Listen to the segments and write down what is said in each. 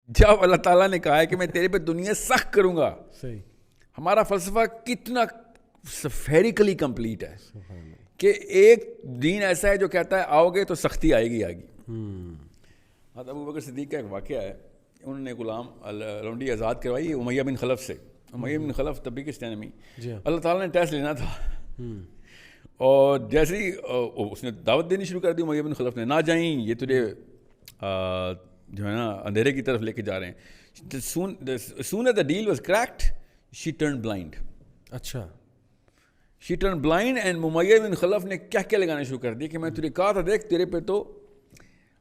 جب اللہ تعالیٰ نے کہا ہے کہ میں تیرے پہ دنیا سخت کروں گا, صحیح, ہمارا فلسفہ کتنا سفیریکلی کمپلیٹ ہے کہ ایک دین ایسا ہے جو کہتا ہے آؤ گے تو سختی آئے گی آگے. ابو بکر صدیق کا ایک واقعہ ہے, انہوں نے غلام لونڈی آزاد کروائی امیہ بن خلف سے. امیہ بن خلف تب بھی کس میں اللہ تعالیٰ نے ٹیسٹ لینا تھا, اور جیسے ہی اس نے دعوت دینی شروع کر دی امیہ بن خلف نے, نہ جائیں یہ تجھے جو ہے نا اندھیرے کی طرف لے کے جا رہے ہیں. Soon as the deal was cracked she turn blind. اچھا, she turn blind and Umayyah bin Khalaf نے کیا کیا لگانا شروع کر دی کہ میں تجھے کہا تھا دیکھ تیرے پہ تو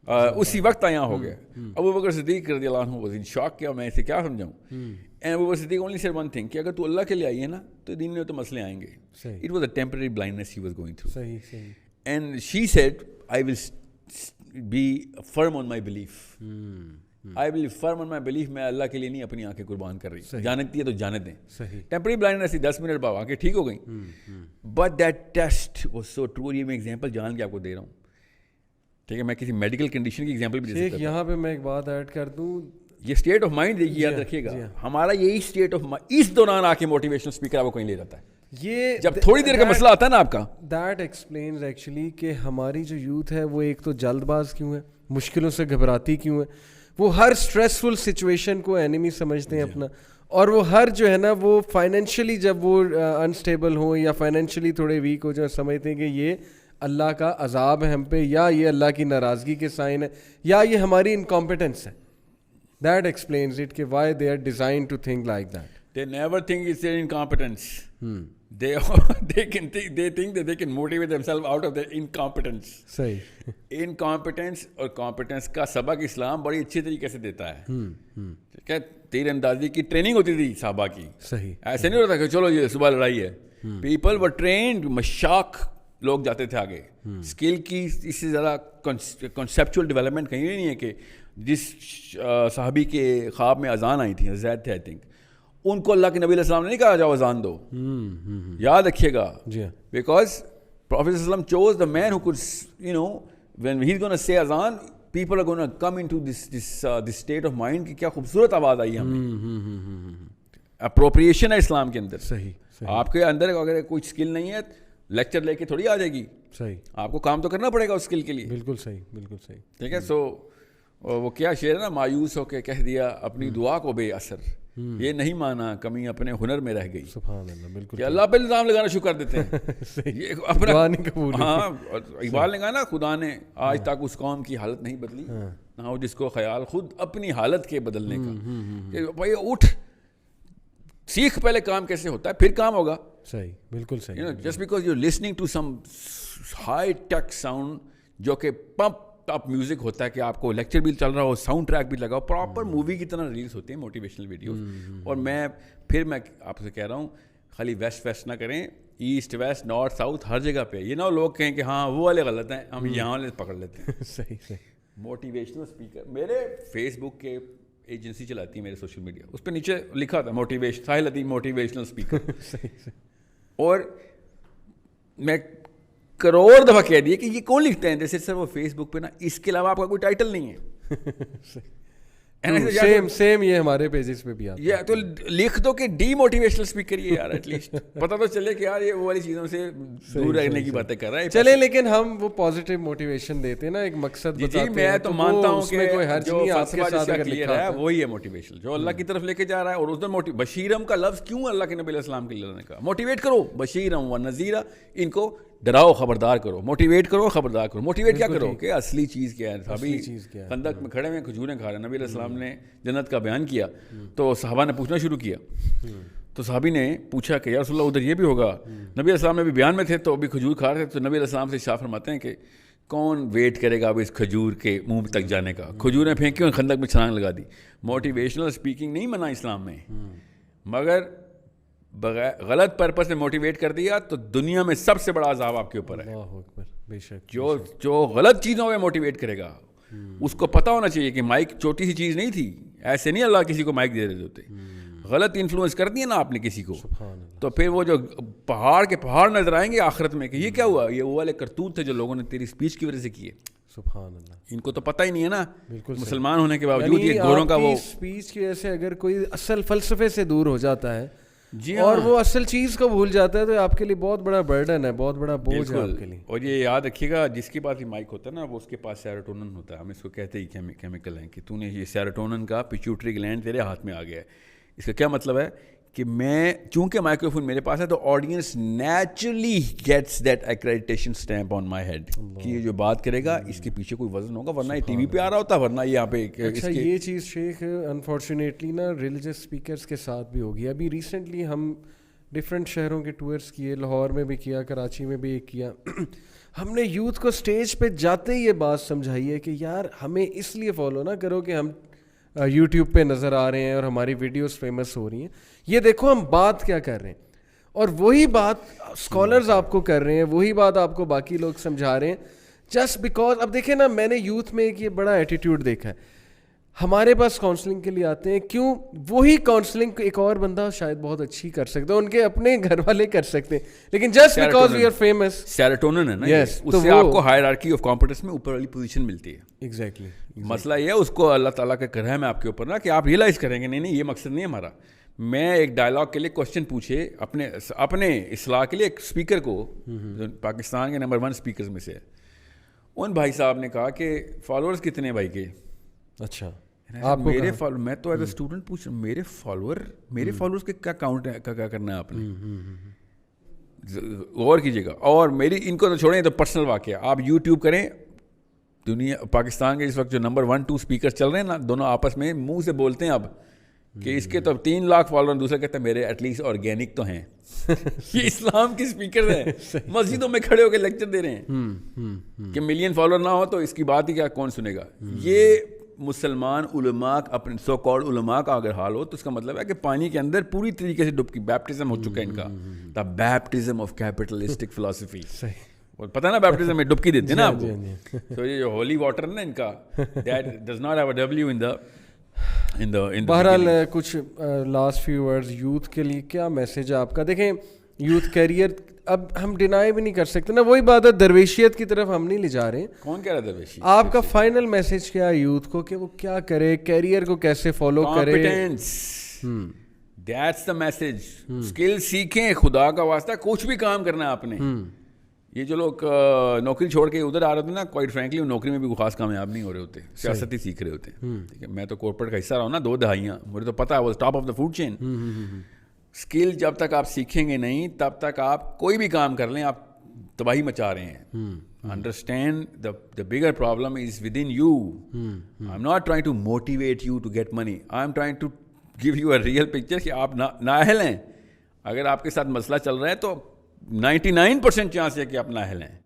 اسی وقت یہاں ہو گیا. ابو بکر صدیق رضی اللہ عنہ واز ان شاک, کیا میں اسے کیا سمجھاؤں. And Abu Bakr Siddiq only said one thing کہ اگر تو اللہ کے لیے آئی ہے نا تو دین میں تو مسئلے آئیں گے. It was a temporary blindness he was going through. صحیح صحیح. And she said I will be firm on my belief, I will firm on my belief. میں اللہ کے لیے نہیں اپنی آنکھیں قربان کر رہی, جانتی ہے تو جانے دیں. ٹیمپرری بلائنڈنس 10 منٹ بعد آنکھیں ٹھیک ہو گئیں. But that test was so true. یہ میں ایگزامپل جان کے آپ کو دے رہا ہوں, ٹھیک ہے, میں کسی میڈیکل کنڈیشن کی ایگزامپل بھی دے سکتا ہوں. یہاں پہ میں ایک بات ایڈ کر دوں, یہ اسٹیٹ آف مائنڈ یاد رکھیے گا, ہمارا یہی اسٹیٹ آف مائنڈ اس دوران آ کے موٹیویشنل اسپیکر آپ کو کہیں لے جاتا ہے. یہ جب تھوڑی دیر کا مسئلہ آتا ہے نا آپ کا, دیٹ ایکسپلینز ایکچولی کہ ہماری جو یوتھ ہے وہ ایک تو جلد باز کیوں ہے, مشکلوں سے گھبراتی کیوں ہے, وہ ہر اسٹریسفل سچویشن کو اینیمی سمجھتے ہیں اپنا, اور وہ ہر جو ہے نا وہ فائنینشلی جب وہ انسٹیبل ہوں یا فائنینشلی تھوڑے ویک ہو جائیں سمجھتے ہیں کہ یہ اللہ کا عذاب ہے ہم پہ, یا یہ اللہ کی ناراضگی کے سائن ہے, یا یہ ہماری انکمپیٹنس ہے. That explains it کہ why they are designed to think like that. They never think it's their incompetence. They think that they can motivate themselves out of their incompetence. صحیح. Incompetence اور competence کا سبق اسلام بڑی اچھی طریقے سے دیتا ہے. ٹھیک ہے, تیر اندازی کی ٹریننگ ہوتی تھی صحابہ کی. صحیح. ایسے نہیں ہوتا کہ چلو یہ صبح لڑائی ہے. People were trained, مشاق لوگ جاتے تھے آگے. اسکل کی اس سے زیادہ کنسیپچول ڈیولپمنٹ کہیں نہیں ہے کہ جس صحابی کے خواب میں اذان آئی تھی, زید تھے آئی تھنک, ان کو اللہ کے نبی علیہ السلام نے نہیں کہا جاؤ اذان دو. یاد رکھیے گا, بیکاز پروفیٹ صلی اللہ علیہ وسلم choose the man who could, you know, when he's going to say اذان, people are going to come into this state of mind کہ کیا خوبصورت آواز آئی ہمیں. اپروپریشن ہے اسلام کے اندر. صحیح. آپ کے اندر اگر کوئی اسکل نہیں ہے لیکچر لے کے تھوڑی آ جائے گی. صحیح. آپ کو کام تو کرنا پڑے گا اس اسکل کے لیے. بالکل صحیح, بالکل صحیح. ٹھیک ہے. سو وہ کیا شعر ہے نا, مایوس ہو کے کہہ دیا اپنی دعا کو بے اثر, یہ نہیں مانا کمی اپنے ہنر میں رہ گئی. سبحان اللہ. بالکل. کہ اللہ پہ الزام لگانا شروع کر دیتے ہیں. یہ اپنا ہاں, اقبال نے کہا نا, خدا نے آج تک اس قوم کی حالت نہیں بدلی, نہ ہو جس کو خیال خود اپنی حالت کے بدلنے کا. کہ بھائی اٹھ, سیکھ پہلے کام کیسے ہوتا ہے, پھر کام ہوگا. صحیح. بالکل صحیح. Just because you listening to some high tech sound جو کہ پمپ اپ میوزک ہوتا ہے, کہ آپ کو لیکچر بھی چل رہا ہو, ساؤنڈ ٹریک بھی لگا ہو, پراپر مووی کی طرح ریلیز ہوتے ہیں موٹیویشنل ویڈیوز. اور میں آپ سے کہہ رہا ہوں, خالی ویسٹ نہ کریں, ایسٹ ویسٹ نارتھ ساؤتھ ہر جگہ پہ. یہ نہ لوگ کہیں کہ ہاں وہ والے غلط ہیں, ہم یہاں والے پکڑ لیتے ہیں. صحیح صحیح. موٹیویشنل اسپیکر میرے فیس بک کے ایجنسی چلاتی ہے میرے سوشل میڈیا, اس پہ نیچے لکھا تھا موٹیویشن ساحل ادیم موٹیویشنل اسپیکر. اور میں کروڑ دفعہ کہہ دیے کہ یہ کون لکھتے ہیں, جیسے سر وہ فیس بک پہ نا, اس کے علاوہ آپ کا کوئی ٹائٹل نہیں ہے. سیم یہ ہمارے پیجز پہ بھی آتا ہے. یہ تو لکھ دو کہ ڈی موٹیویشنل اسپیکر یہ یار, ایٹ لیسٹ پتہ تو چلے کہ یار یہ وہ والی چیزوں سے دور رہنے کی باتیں کر رہا ہے. چلے, لیکن ہم وہ پازیٹیو موٹیویشن دیتے ہیں نا, ایک مقصد بتاتے ہیں. میں تو مانتا ہوں کہ کوئی ہر چیز آپ کے ساتھ اگر لکھا ہے وہی ہے موٹیویشن, جو اللہ کی طرف لے کے جا رہا ہے. اور اس دن بشیرم کا لفظ کیوں اللہ کے نبی علیہ السلام کے لیے نے کہا, موٹیویٹ کرو, بشیرم و نذیرہ, ان کو ڈراؤ خبردار کرو, موٹیویٹ کرو خبردار کرو. موٹیویٹ کیا کرو کہ اصلی چیز کیا ہے. ابھی خندق میں کھڑے ہوئے کھجوریں کھا رہے ہیں, نبی علیہ السلام نے جنت کا بیان کیا تو صحابہ نے پوچھنا شروع کیا. تو صحابی نے پوچھا کہ یا رسول اللہ ادھر یہ بھی ہوگا. نبی علیہ السلام نے بھی بیان میں تھے تو ابھی کھجور کھا رہے تھے, تو نبی علیہ السلام سے ارشاد فرماتے ہیں کہ کون ویٹ کرے گا اب اس کھجور کے منہ تک جانے کا. کھجوریں پھینکی, خندق میں چھلانگ لگا دی. موٹیویشنل اسپیکنگ نہیں منع اسلام میں, مگر بغیر غلط پرپس سے موٹیویٹ کر دیا تو دنیا میں سب سے بڑا عذاب آپ کے اوپر ہے. بے شک. جو غلط چیزوں میں موٹیویٹ کرے گا اس کو پتہ ہونا چاہیے کہ مائک چھوٹی سی چیز نہیں تھی. ایسے نہیں اللہ کسی کو مائک دے رہے ہوتے. غلط انفلوئنس کر دیا نا آپ نے کسی کو, تو پھر وہ جو پہاڑ کے پہاڑ نظر آئیں گے آخرت میں کہ یہ کیا ہوا, یہ وہ والے کرتوت تھے جو لوگوں نے تیری اسپیچ کی وجہ سے کیے. سبحان اللہ. ان کو تو پتہ ہی نہیں ہے نا بالکل مسلمان ہونے کے باوجود یہ گوروں کا وہ اسپیچ کی وجہ سے اگر کوئی اصل فلسفے سے دور ہو جاتا ہے جی اور وہ اصل چیز کو بھول جاتا ہے تو آپ کے لیے بہت بڑا برڈن ہے, بہت بڑا بوجھ ہے آپ کے لیے. اور یہ یاد رکھیے گا جس کے پاس یہ مائک ہوتا ہے نا وہ اس کے پاس سیروٹونن ہوتا ہے. ہم اس کو کہتے ہی کیمیکل ہیں کہ تو نے یہ سیروٹونن کا پیچوٹری گلینڈ تیرے ہاتھ میں آ گیا ہے. اس کا کیا مطلب ہے کہ میں چونکہ مائکرو فون میرے پاس ہے تو audience naturally gets that accreditation stamp on my head کہ یہ جو بات کرے گا اس کے پیچھے کوئی وزن ہوگا, ورنہ یہ ٹی وی پہ آ رہا ہوتا, ورنہ یہاں پہ. اچھا یہ چیز شیخ انفارچونیٹلی نا ریلیجس اسپیکرس کے ساتھ بھی ہوگی. ابھی ریسنٹلی ہم ڈفرینٹ شہروں کے ٹورس کیے, لاہور میں بھی کیا, کراچی میں بھی ایک کیا. ہم نے یوتھ کو اسٹیج پہ جاتے ہی یہ بات سمجھائی ہے کہ یار ہمیں اس لیے فالو نہ کرو کہ ہم یوٹیوب پہ نظر آ رہے ہیں اور ہماری ویڈیوز فیمس ہو رہی ہیں, یہ دیکھو ہم بات کیا کر رہے ہیں. اور وہی بات اسکالرز آپ کو کر رہے ہیں, وہی بات آپ کو باقی لوگ سمجھا رہے ہیں جسٹ بیکاز. اب دیکھیں نا میں نے یوتھ میں ایک یہ بڑا ایٹیٹیوڈ دیکھا ہے, ہمارے پاس کاؤنسلنگ کے لیے آتے ہیں, کیوں وہی کاؤنسلنگ ایک اور بندہ شاید بہت اچھی کر سکتا ہے, ان کے اپنے گھر والے کر سکتے ہیں, لیکن just because we are famous. Serotonin ہے نا, یس اس سے آپ کو ہائرارکی آف کمپیٹنس میں اوپر والی پوزیشن ملتی ہے. ایگزیکٹلی. مسئلہ یہ ہے اس کو اللہ تعالیٰ کا کرم ہے آپ کے اوپر نا کہ آپ ریئلائز کریں گے نہیں یہ مقصد نہیں ہے ہمارا. میں ایک ڈائلاگ کے لیے کوشچن پوچھے اپنے اصلاح کے لیے ایک اسپیکر کو, پاکستان کے نمبر 1 اسپیکرز میں سے, ان بھائی صاحب نے کہا کہ فالوورز کتنے بھائی کے. اچھا آپ میرے فالو, میں تو ایز اے اسٹوڈنٹ پوچھ رہا ہوں میرے فالوورز کے کیا کاؤنٹ ہے, کیا کرنا ہے آپ نے, غور کیجیے گا. اور میری ان کو تو چھوڑیں تو پرسنل واقعہ, آپ یوٹیوب کریں, دنیا پاکستان کے اس وقت جو نمبر 1-2 اسپیکر چل رہے ہیں نا, دونوں آپس میں منہ سے بولتے ہیں اب کہ اس کے تو 3 لاکھ فالوور, دوسرے کہتے ہیں میرے ایٹ لیسٹ آرگینک تو ہیں. یہ اسلام کے اسپیکر ہیں, مسجدوں میں کھڑے ہو کے لیکچر دے رہے ہیں کہ ملین فالوور نہ ہو تو اس کی بات ہی کیا, کون سنے گا. یہ مسلمان علماء اپنے سو کالڈ علماء کا اگر حال ہو تو اس کا مطلب ہے کہ پانی کے اندر پوری طریقے سے ڈبکی, بیپٹزم ہو چکا ہے ان کا, دا بیپٹزم آف کیپٹلسٹک فلاسفی. پتہ نا بیپٹزم میں ڈبکی دیتے ہیں نا آپ کو, تو یہ جو ہولی واٹر نا ان کا, that does not have a W in the. بہرحال کچھ لاسٹ فیو ورڈز یوتھ کے لیے کیا میسج ہے آپ کا؟ دیکھیں یوتھ کیریئر اب ہم ڈینائی بھی نہیں کر سکتے نا, وہی بات ہے درویشیت کی طرف ہم نہیں لے جا رہے. کون کہہ رہا ہے درویشی؟ آپ کا فائنل میسج کیا ہے یوتھ کو کہ وہ کیا کرے, کیریئر کو کیسے فالو کرے؟ That's the message. اسکل سیکھیں, خدا کا واسطہ کچھ بھی کام کرنا ہے آپ نے. یہ جو لوگ نوکری چھوڑ کے ادھر آ رہے ہوتے ہیں نا, کوائٹ فرینکلی نوکری میں بھی خاص کامیاب نہیں ہو رہے ہوتے, سیاست ہی سیکھ رہے ہوتے ہیں. ٹھیک ہے, میں تو کارپوریٹ کا حصہ رہا ہوں نا 2 دہائیاں, مجھے تو پتا ہے وہ top of the food chain. Skill جب تک آپ سیکھیں گے نہیں تب تک آپ کوئی بھی کام کر لیں آپ تباہی مچا رہے ہیں. Understand the bigger problem is with in you. I am not trying to motivate you to get money, I am trying to give you a real picture کہ آپ نااہل ہیں. اگر آپ کے ساتھ مسئلہ چل رہا ہے تو 99% چانس ہے کہ آپ نااہل ہیں.